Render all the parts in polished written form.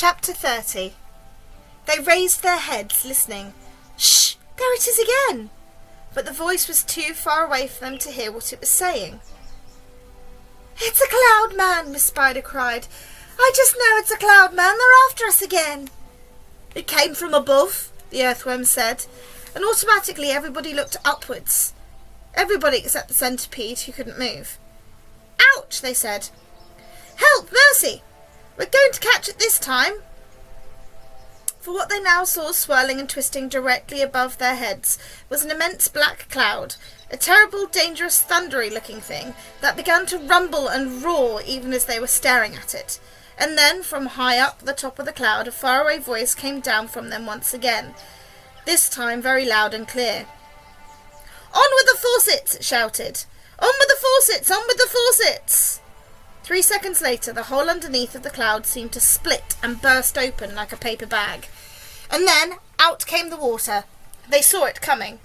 Chapter 30. They raised their heads, listening. Shh! There it is again! But the voice was too far away for them to hear what it was saying. It's a cloud man, Miss Spider cried. I just know it's a cloud man. They're after us again. It came from above, the earthworm said, and automatically everybody looked upwards. Everybody except the centipede, who couldn't move. Ouch, they said. Help, mercy! We're going to catch it this time. For what they now saw swirling and twisting directly above their heads was an immense black cloud, a terrible, dangerous, thundery-looking thing that began to rumble and roar even as they were staring at it. And then, from high up the top of the cloud, a faraway voice came down from them once again, this time very loud and clear. On with the faucets, it shouted. On with the faucets! On with the faucets! 3 seconds later, the hole underneath of the cloud seemed to split and burst open like a paper bag. And then, out came the water. They saw it coming.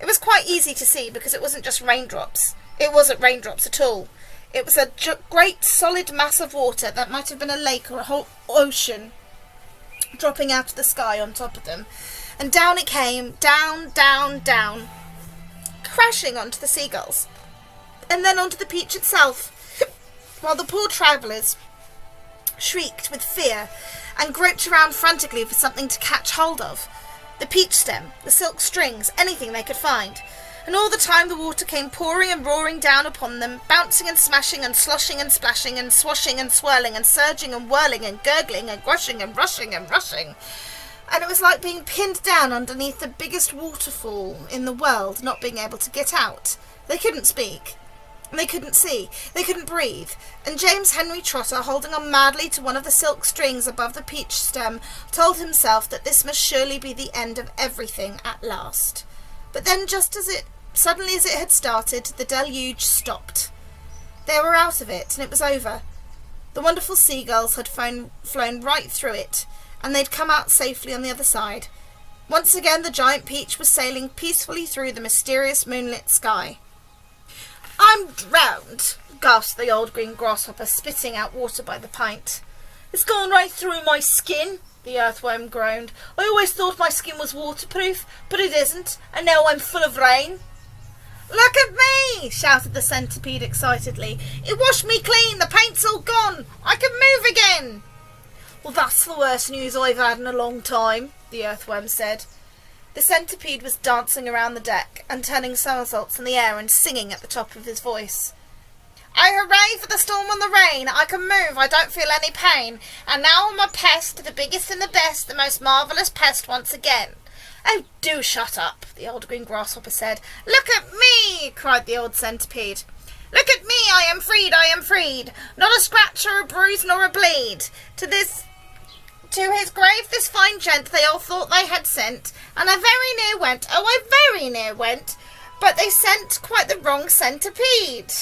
It was quite easy to see because it wasn't just raindrops. It wasn't raindrops at all. It was a great solid mass of water that might have been a lake or a whole ocean dropping out of the sky on top of them. And down it came, down, down, down, crashing onto the seagulls. And then onto the peach itself, while the poor travellers shrieked with fear and groped around frantically for something to catch hold of. The peach stem, the silk strings, anything they could find. And all the time the water came pouring and roaring down upon them, bouncing and smashing and sloshing and splashing and swashing and swirling and surging and whirling and gurgling and gushing and rushing and rushing. And it was like being pinned down underneath the biggest waterfall in the world, not being able to get out. They couldn't speak. They couldn't see, they couldn't breathe, and James Henry Trotter, holding on madly to one of the silk strings above the peach stem, told himself that this must surely be the end of everything at last. But then, just as suddenly as it had started, the deluge stopped. They were out of it, and it was over. The wonderful seagulls had flown right through it, and they'd come out safely on the other side. Once again the giant peach was sailing peacefully through the mysterious moonlit sky. I'm drowned, gasped the old green grasshopper, spitting out water by the pint. It's gone right through my skin, the earthworm groaned. I always thought my skin was waterproof, but it isn't, and now I'm full of rain. Look at me, shouted the centipede excitedly. It washed me clean, the paint's all gone. I can move again. Well, that's the worst news I've had in a long time, the earthworm said. The centipede was dancing around the deck and turning somersaults in the air and singing at the top of his voice. Oh, hooray for the storm and the rain! I can move, I don't feel any pain. And now I'm a pest, the biggest and the best, the most marvellous pest once again. Oh, do shut up, the old green grasshopper said. Look at me, cried the old centipede. Look at me, I am freed, I am freed. Not a scratch or a bruise nor a bleed. To his grave this fine gent they all thought they had sent, and I very near went, oh, I very near went, but they sent quite the wrong centipede.